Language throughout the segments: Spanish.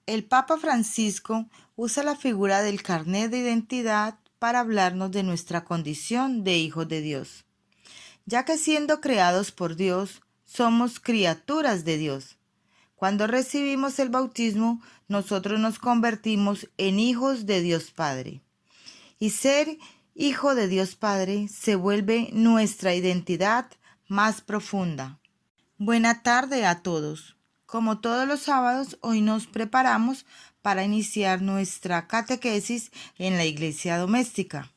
El Papa Francisco usa la figura del carnet de identidad para hablarnos de nuestra condición de hijos de Dios, ya que siendo creados por Dios, somos criaturas de Dios. Cuando recibimos el bautismo, nosotros nos convertimos en hijos de Dios Padre. Y ser hijo de Dios Padre se vuelve nuestra identidad más profunda. Buena tarde a todos. Como todos los sábados, hoy nos preparamos para iniciar nuestra catequesis en la iglesia doméstica.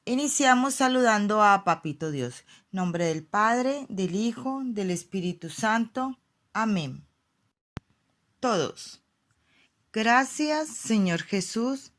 Iniciamos saludando a Papito Dios. En nombre del Padre, del Hijo, del Espíritu Santo. Amén. Todos. Gracias, Señor Jesús,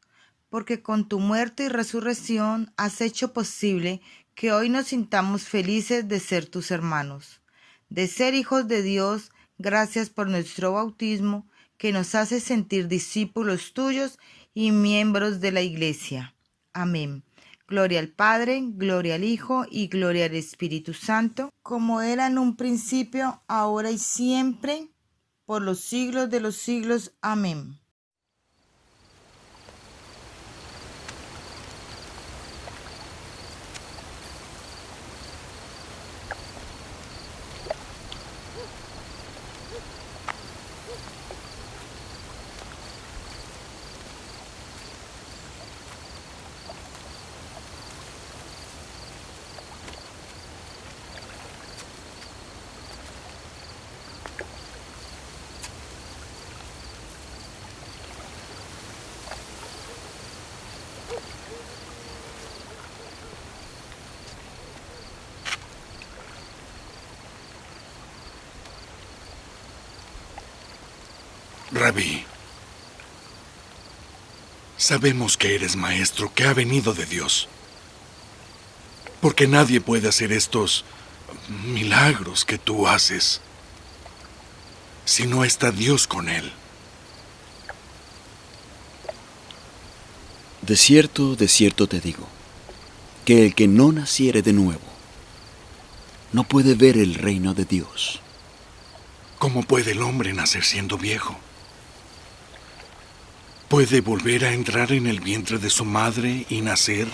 porque con tu muerte y resurrección has hecho posible que hoy nos sintamos felices de ser tus hermanos, de ser hijos de Dios. Gracias por nuestro bautismo, que nos hace sentir discípulos tuyos y miembros de la Iglesia. Amén. Gloria al Padre, gloria al Hijo y gloria al Espíritu Santo, como era en un principio, ahora y siempre, por los siglos de los siglos. Amén. Rabí, sabemos que eres maestro, que ha venido de Dios, porque nadie puede hacer estos milagros que tú haces si no está Dios con él. De cierto te digo, que el que no naciere de nuevo, no puede ver el reino de Dios. ¿Cómo puede el hombre nacer siendo viejo? ¿Puede volver a entrar en el vientre de su madre y nacer?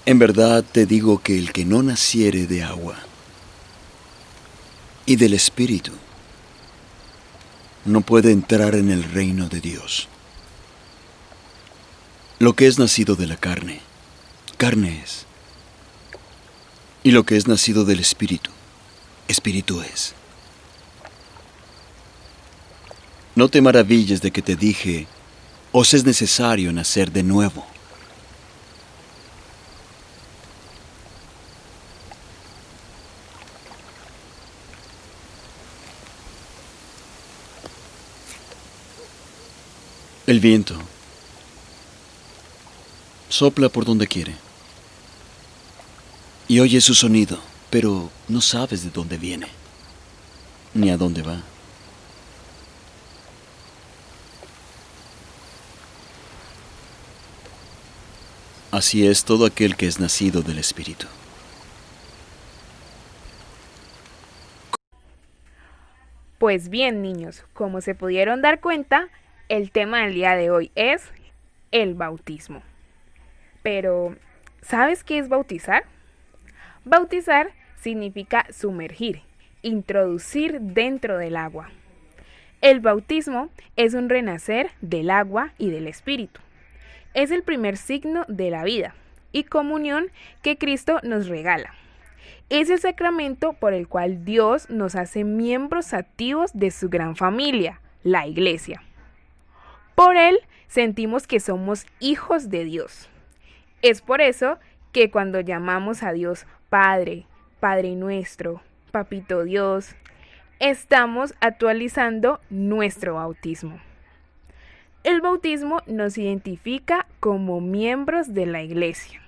En verdad te digo que el que no naciere de agua y del Espíritu, no puede entrar en el reino de Dios. Lo que es nacido de la carne, carne es. Y lo que es nacido del Espíritu, Espíritu es. No te maravilles de que te dije, os es necesario nacer de nuevo. El viento sopla por donde quiere y oyes su sonido, pero no sabes de dónde viene ni a dónde va. Así es todo aquel que es nacido del Espíritu. Pues bien, niños, como se pudieron dar cuenta, el tema del día de hoy es el bautismo. Pero, ¿sabes qué es bautizar? Bautizar significa sumergir, introducir dentro del agua. El bautismo es un renacer del agua y del Espíritu. Es el primer signo de la vida y comunión que Cristo nos regala. Es el sacramento por el cual Dios nos hace miembros activos de su gran familia, la Iglesia. Por él sentimos que somos hijos de Dios. Es por eso que cuando llamamos a Dios Padre, Padre nuestro, Papito Dios, estamos actualizando nuestro bautismo. El bautismo nos identifica como miembros de la Iglesia.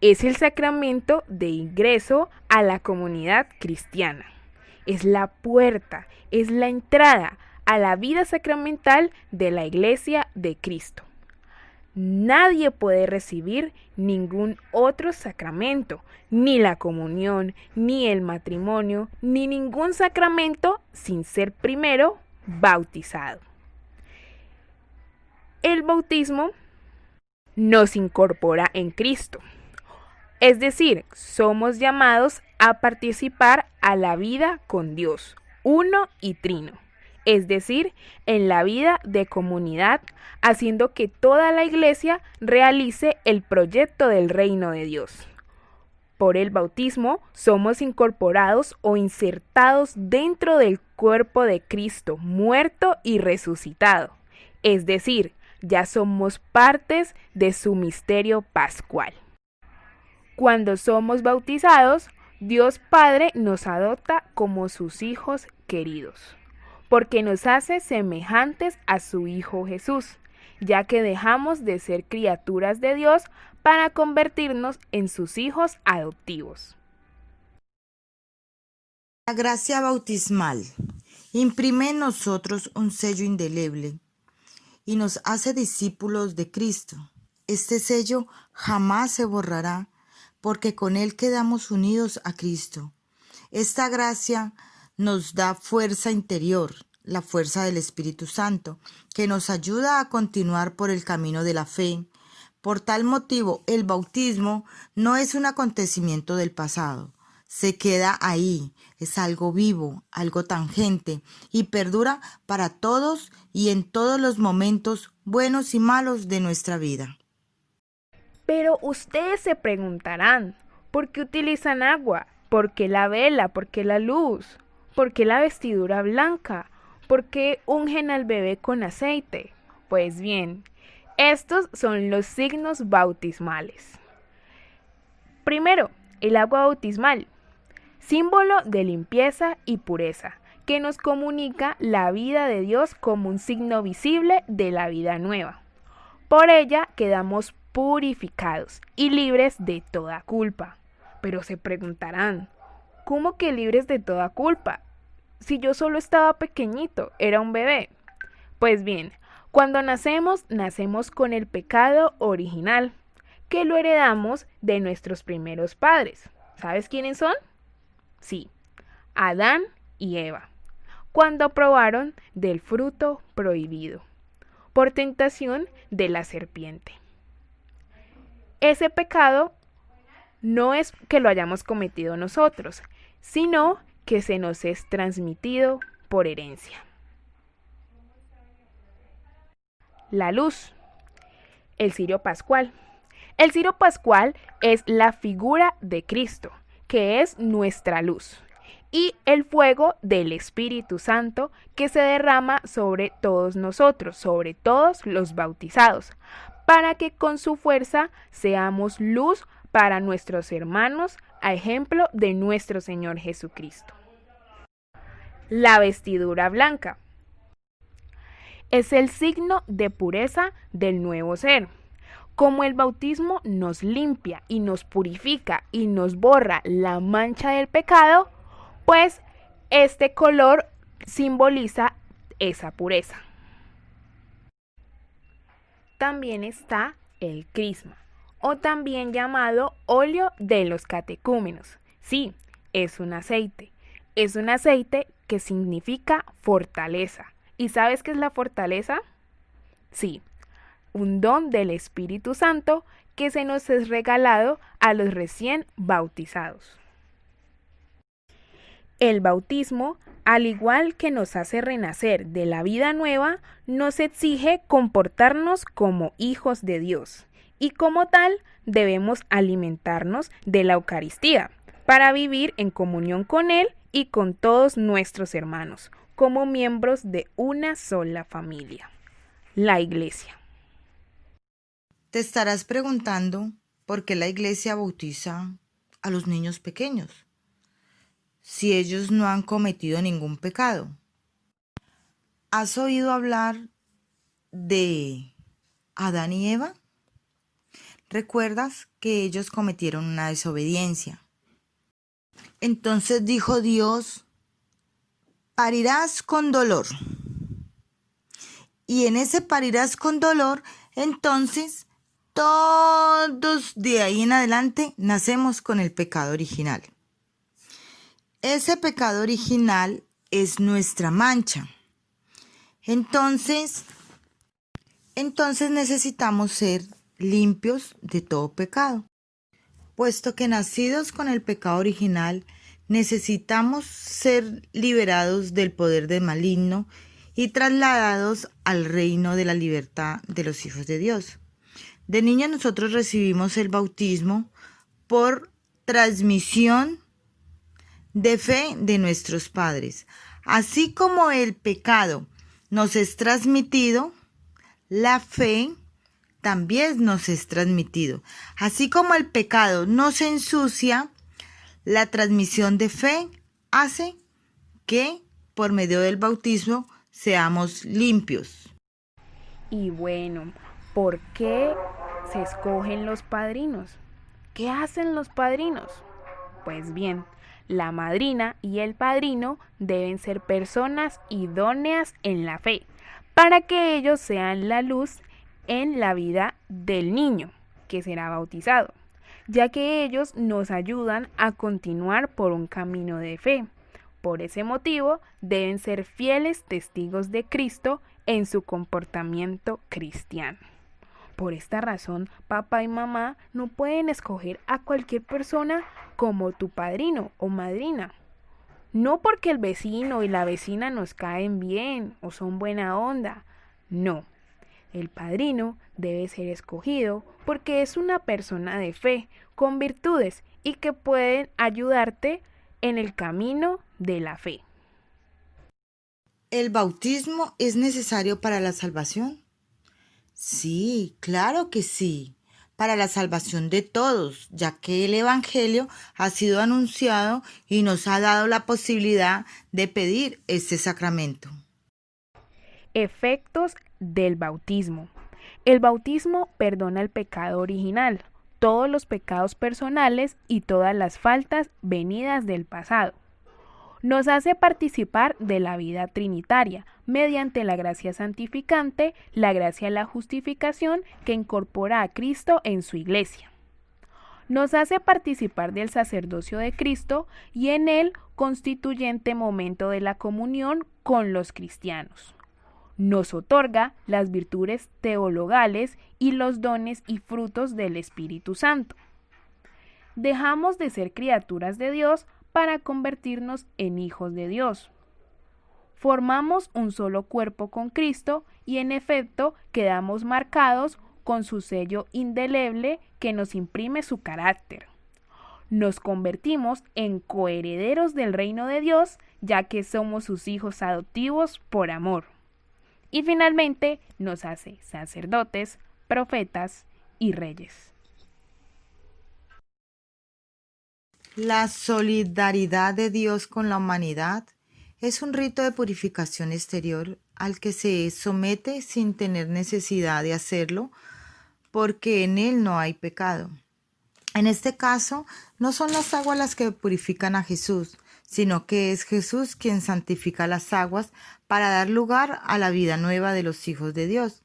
Es el sacramento de ingreso a la comunidad cristiana. Es la puerta, es la entrada a la vida sacramental de la Iglesia de Cristo. nadie puede recibir ningún otro sacramento, ni la comunión, ni el matrimonio, ni ningún sacramento sin ser primero bautizado. El bautismo nos incorpora en Cristo. Es decir, somos llamados a participar a la vida con Dios, uno y trino. Es decir, en la vida de comunidad, haciendo que toda la iglesia realice el proyecto del reino de Dios. Por el bautismo somos incorporados o insertados dentro del cuerpo de Cristo, muerto y resucitado. Es decir, ya somos partes de su misterio pascual. Cuando somos bautizados, Dios Padre nos adopta como sus hijos queridos, porque nos hace semejantes a su Hijo Jesús, ya que dejamos de ser criaturas de Dios para convertirnos en sus hijos adoptivos. La gracia bautismal imprime en nosotros un sello indeleble y nos hace discípulos de Cristo. Este sello jamás se borrará porque con él quedamos unidos a Cristo. Esta gracia nos da fuerza interior, la fuerza del Espíritu Santo, que nos ayuda a continuar por el camino de la fe. Por tal motivo, el bautismo no es un acontecimiento del pasado. Se queda ahí, es algo vivo, algo tangente y perdura para todos y en todos los momentos buenos y malos de nuestra vida. Pero ustedes se preguntarán, ¿por qué utilizan agua? ¿Por qué la vela? ¿Por qué la luz? ¿Por qué la vestidura blanca? ¿Por qué ungen al bebé con aceite? Pues bien, estos son los signos bautismales. Primero, el agua bautismal, símbolo de limpieza y pureza, que nos comunica la vida de Dios como un signo visible de la vida nueva. Por ella quedamos purificados y libres de toda culpa. Pero se preguntarán, ¿cómo que libres de toda culpa? Si yo solo estaba pequeñito, era un bebé. Pues bien, cuando nacemos con el pecado original, que lo heredamos de nuestros primeros padres. ¿Sabes quiénes son? Sí, Adán y Eva, cuando probaron del fruto prohibido, por tentación de la serpiente. Ese pecado no es que lo hayamos cometido nosotros, sino que se nos es transmitido por herencia. La luz, el cirio pascual. El cirio pascual es la figura de Cristo, que es nuestra luz, y el fuego del Espíritu Santo que se derrama sobre todos nosotros, sobre todos los bautizados, para que con su fuerza seamos luz para nuestros hermanos, a ejemplo de nuestro Señor Jesucristo. La vestidura blanca es el signo de pureza del nuevo ser. Como el bautismo nos limpia y nos purifica y nos borra la mancha del pecado, pues este color simboliza esa pureza. También está el crisma, o también llamado óleo de los catecúmenos. Sí, es un aceite. Es un aceite que significa fortaleza. ¿Y sabes qué es la fortaleza? Sí, un don del Espíritu Santo que se nos es regalado a los recién bautizados. El bautismo, al igual que nos hace renacer de la vida nueva, nos exige comportarnos como hijos de Dios y como tal debemos alimentarnos de la Eucaristía para vivir en comunión con Él y con todos nuestros hermanos, como miembros de una sola familia, la Iglesia. Te estarás preguntando por qué la Iglesia bautiza a los niños pequeños, si ellos no han cometido ningún pecado. ¿Has oído hablar de Adán y Eva? ¿Recuerdas que ellos cometieron una desobediencia? Entonces dijo Dios: parirás con dolor. Y en ese parirás con dolor, entonces Todos de ahí en adelante nacemos con el pecado original. Ese pecado original es nuestra mancha. Entonces necesitamos ser limpios de todo pecado. Puesto que nacidos con el pecado original, necesitamos ser liberados del poder del maligno y trasladados al reino de la libertad de los hijos de Dios. De niños nosotros recibimos el bautismo por transmisión de fe de nuestros padres. Así como el pecado nos es transmitido, la fe también nos es transmitido. Así como el pecado nos ensucia, la transmisión de fe hace que por medio del bautismo seamos limpios. Y bueno, ¿por qué se escogen los padrinos? ¿Qué hacen los padrinos? Pues bien, la madrina y el padrino deben ser personas idóneas en la fe, para que ellos sean la luz en la vida del niño que será bautizado, ya que ellos nos ayudan a continuar por un camino de fe. Por ese motivo, deben ser fieles testigos de Cristo en su comportamiento cristiano. Por esta razón, papá y mamá no pueden escoger a cualquier persona como tu padrino o madrina. No porque el vecino y la vecina nos caen bien o son buena onda. No. El padrino debe ser escogido porque es una persona de fe, con virtudes y que pueden ayudarte en el camino de la fe. ¿El bautismo es necesario para la salvación? Sí, claro que sí, para la salvación de todos, ya que el Evangelio ha sido anunciado y nos ha dado la posibilidad de pedir este sacramento. Efectos del bautismo. El bautismo perdona el pecado original, todos los pecados personales y todas las faltas venidas del pasado. Nos hace participar de la vida trinitaria mediante la gracia santificante, la gracia de la justificación que incorpora a Cristo en su iglesia. Nos hace participar del sacerdocio de Cristo y en el constituyente momento de la comunión con los cristianos. Nos otorga las virtudes teologales y los dones y frutos del Espíritu Santo. Dejamos de ser criaturas de Dios para convertirnos en hijos de Dios. Formamos un solo cuerpo con Cristo y en efecto quedamos marcados con su sello indeleble que nos imprime su carácter. Nos convertimos en coherederos del reino de Dios, ya que somos sus hijos adoptivos por amor. Y finalmente nos hace sacerdotes, profetas y reyes. La solidaridad de Dios con la humanidad es un rito de purificación exterior al que se somete sin tener necesidad de hacerlo, porque en él no hay pecado. En este caso, no son las aguas las que purifican a Jesús, sino que es Jesús quien santifica las aguas para dar lugar a la vida nueva de los hijos de Dios.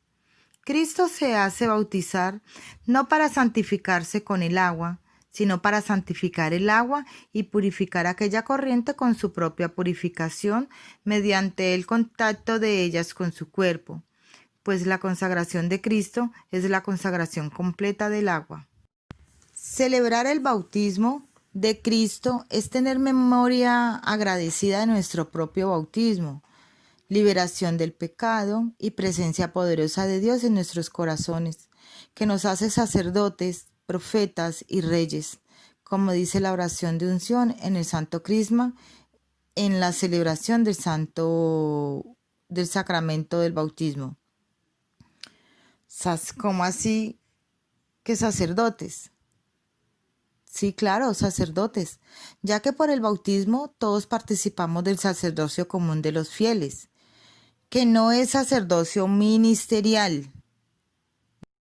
Cristo se hace bautizar no para santificarse con el agua, sino para santificar el agua y purificar aquella corriente con su propia purificación mediante el contacto de ellas con su cuerpo, pues la consagración de Cristo es la consagración completa del agua. Celebrar el bautismo de Cristo es tener memoria agradecida de nuestro propio bautismo, liberación del pecado y presencia poderosa de Dios en nuestros corazones, que nos hace sacerdotes, profetas y reyes, como dice la oración de unción en el Santo Crisma, en la celebración del sacramento del bautismo. ¿Cómo así que sacerdotes? Sí, claro, sacerdotes, ya que por el bautismo todos participamos del sacerdocio común de los fieles, que no es sacerdocio ministerial.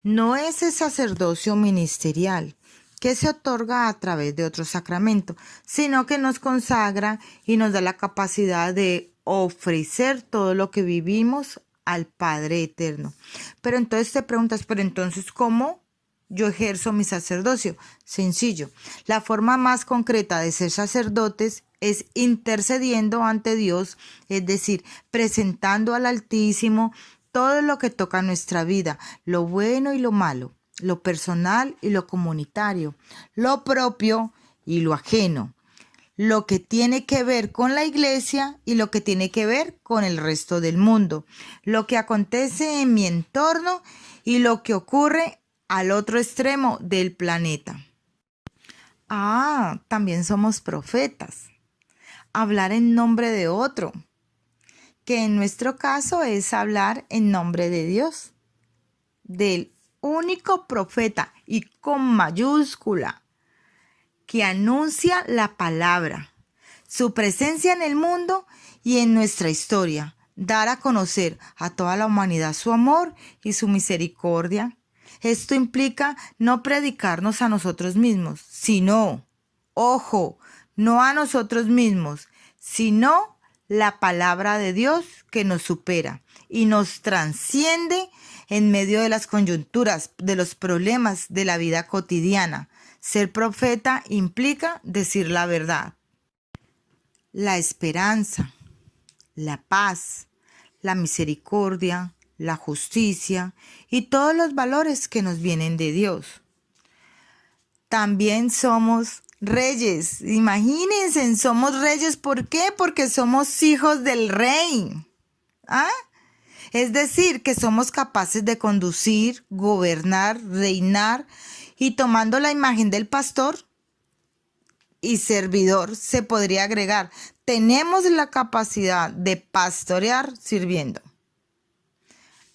No es el sacerdocio ministerial que se otorga a través de otro sacramento, sino que nos consagra y nos da la capacidad de ofrecer todo lo que vivimos al Padre Eterno. Pero entonces te preguntas, ¿pero entonces cómo yo ejerzo mi sacerdocio. Sencillo. La forma más concreta de ser sacerdotes es intercediendo ante Dios, es decir, presentando al Altísimo todo lo que toca nuestra vida, lo bueno y lo malo, lo personal y lo comunitario, lo propio y lo ajeno, lo que tiene que ver con la iglesia y lo que tiene que ver con el resto del mundo, lo que acontece en mi entorno y lo que ocurre al otro extremo del planeta. También somos profetas. Hablar en nombre de otro, que en nuestro caso es hablar en nombre de Dios, del único profeta y con mayúscula, que anuncia la palabra, su presencia en el mundo y en nuestra historia, dar a conocer a toda la humanidad su amor y su misericordia. Esto implica no predicarnos a nosotros mismos, sino, ojo, no a nosotros mismos, sino la palabra de Dios que nos supera y nos transciende en medio de las coyunturas, de los problemas de la vida cotidiana. Ser profeta implica decir la verdad, la esperanza, la paz, la misericordia, la justicia y todos los valores que nos vienen de Dios. También somos reyes. Imagínense, somos reyes. ¿Por qué? Porque somos hijos del rey. Es decir, que somos capaces de conducir, gobernar, reinar y tomando la imagen del pastor y servidor, se podría agregar, tenemos la capacidad de pastorear sirviendo.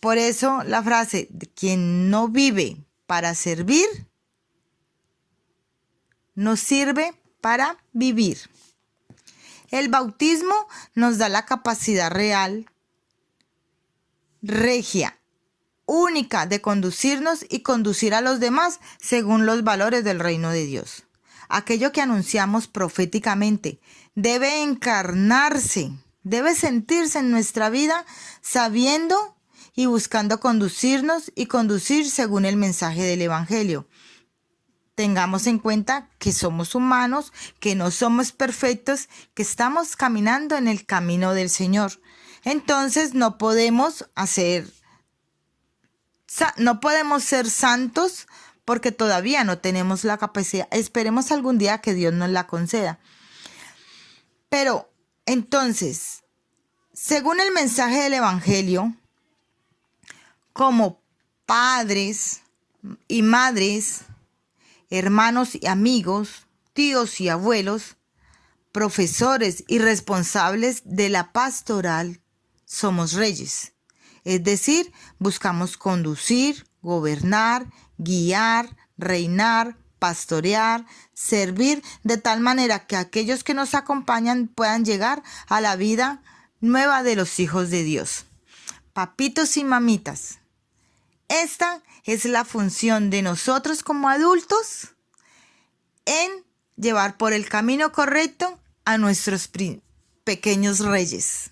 Por eso la frase, quien no vive para servir, no sirve para vivir. El bautismo nos da la capacidad real, regia, única de conducirnos y conducir a los demás según los valores del reino de Dios. Aquello que anunciamos proféticamente debe encarnarse, debe sentirse en nuestra vida sabiendo y buscando conducirnos y conducir según el mensaje del Evangelio. Tengamos en cuenta que somos humanos, que no somos perfectos, que estamos caminando en el camino del Señor. Entonces no podemos ser santos porque todavía no tenemos la capacidad. Esperemos algún día que Dios nos la conceda. Pero entonces, según el mensaje del Evangelio, como padres y madres, hermanos y amigos, tíos y abuelos, profesores y responsables de la pastoral, somos reyes. Es decir, buscamos conducir, gobernar, guiar, reinar, pastorear, servir de tal manera que aquellos que nos acompañan puedan llegar a la vida nueva de los hijos de Dios. Papitos y mamitas, esta es la función de nosotros como adultos en llevar por el camino correcto a nuestros pequeños reyes.